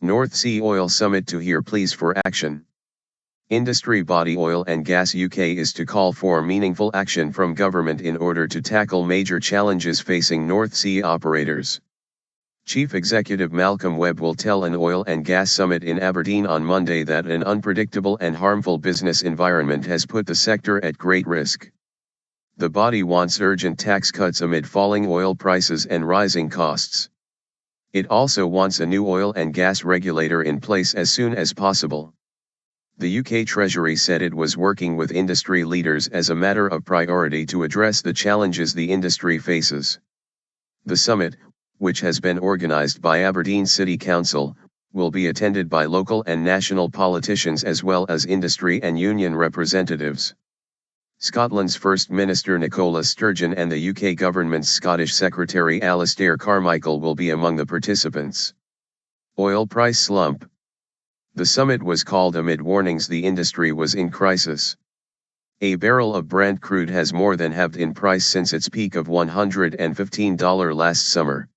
North Sea Oil Summit to hear pleas for action. Industry body Oil and Gas UK is to call for meaningful action from government in order to tackle major challenges facing North Sea operators. Chief Executive Malcolm Webb will tell an oil and gas summit in Aberdeen on Monday that an unpredictable and harmful business environment has put the sector at great risk. The body wants urgent tax cuts amid falling oil prices and rising costs. It also wants a new oil and gas regulator in place as soon as possible. The UK Treasury said it was working with industry leaders as a matter of priority to address the challenges the industry faces. The summit, which has been organised by Aberdeen City Council, will be attended by local and national politicians as well as industry and union representatives. Scotland's First Minister Nicola Sturgeon and the UK government's Scottish Secretary Alastair Carmichael will be among the participants. Oil price slump. The summit was called amid warnings the industry was in crisis. A barrel of Brent crude has more than halved in price since its peak of $115 last summer.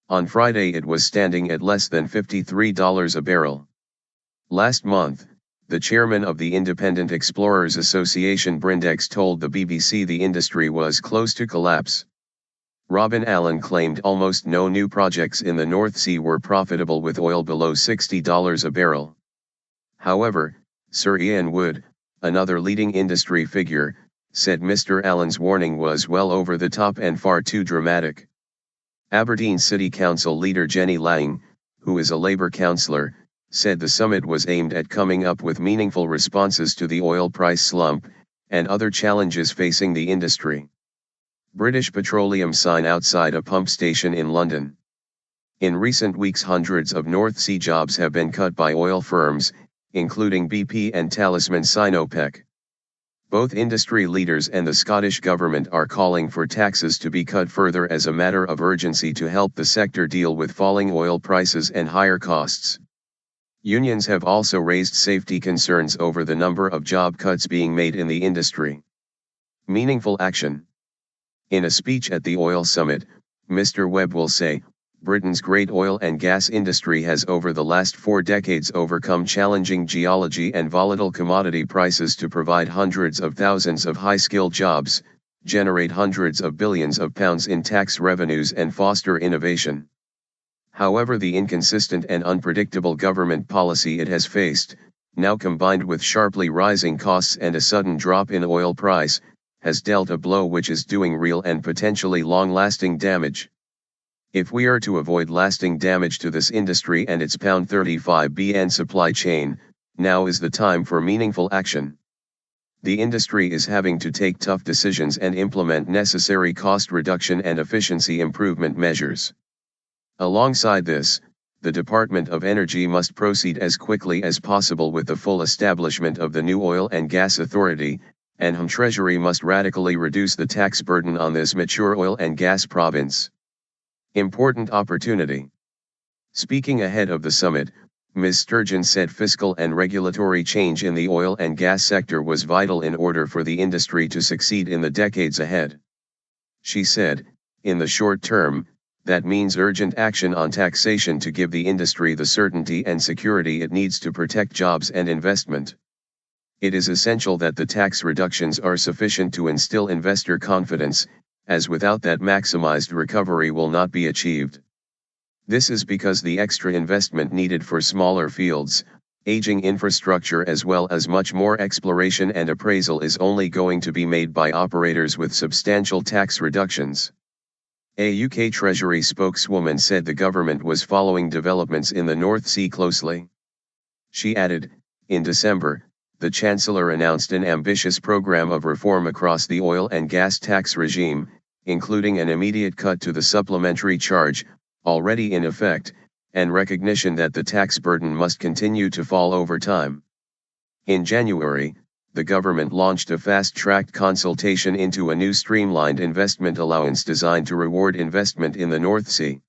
On Friday it was standing at less than $53 a barrel. Last month, the chairman of the Independent Explorers Association Brindex told the BBC the industry was close to collapse. Robin Allen claimed almost no new projects in the North Sea were profitable with oil below $60 a barrel. However, Sir Ian Wood, another leading industry figure, said Mr. Allen's warning was well over the top and far too dramatic. Aberdeen City Council leader Jenny Lang, who is a Labour councillor, said the summit was aimed at coming up with meaningful responses to the oil price slump, and other challenges facing the industry. British Petroleum sign outside a pump station in London. In recent weeks hundreds of North Sea jobs have been cut by oil firms, including BP and Talisman Sinopec. Both industry leaders and the Scottish Government are calling for taxes to be cut further as a matter of urgency to help the sector deal with falling oil prices and higher costs. Unions have also raised safety concerns over the number of job cuts being made in the industry. Meaningful action. In a speech at the Oil Summit, Mr. Webb will say, Britain's great oil and gas industry has over the last 4 decades overcome challenging geology and volatile commodity prices to provide hundreds of thousands of high-skilled jobs, generate hundreds of billions of pounds in tax revenues and foster innovation. However, the inconsistent and unpredictable government policy it has faced, now combined with sharply rising costs and a sudden drop in oil price, has dealt a blow which is doing real and potentially long-lasting damage. If we are to avoid lasting damage to this industry and its £35bn supply chain, now is the time for meaningful action. The industry is having to take tough decisions and implement necessary cost reduction and efficiency improvement measures. Alongside this, the Department of Energy must proceed as quickly as possible with the full establishment of the new Oil and Gas Authority, and UK Treasury must radically reduce the tax burden on this mature oil and gas province. Important opportunity. Speaking ahead of the summit, Ms. Sturgeon said fiscal and regulatory change in the oil and gas sector was vital in order for the industry to succeed in the decades ahead. She said, in the short term, that means urgent action on taxation to give the industry the certainty and security it needs to protect jobs and investment. It is essential that the tax reductions are sufficient to instill investor confidence, as without that maximized recovery will not be achieved. This is because the extra investment needed for smaller fields, aging infrastructure as well as much more exploration and appraisal is only going to be made by operators with substantial tax reductions. A UK Treasury spokeswoman said the government was following developments in the North Sea closely. She added, in December, the Chancellor announced an ambitious program of reform across the oil and gas tax regime, including an immediate cut to the supplementary charge, already in effect, and recognition that the tax burden must continue to fall over time. In January, the government launched a fast-tracked consultation into a new streamlined investment allowance designed to reward investment in the North Sea.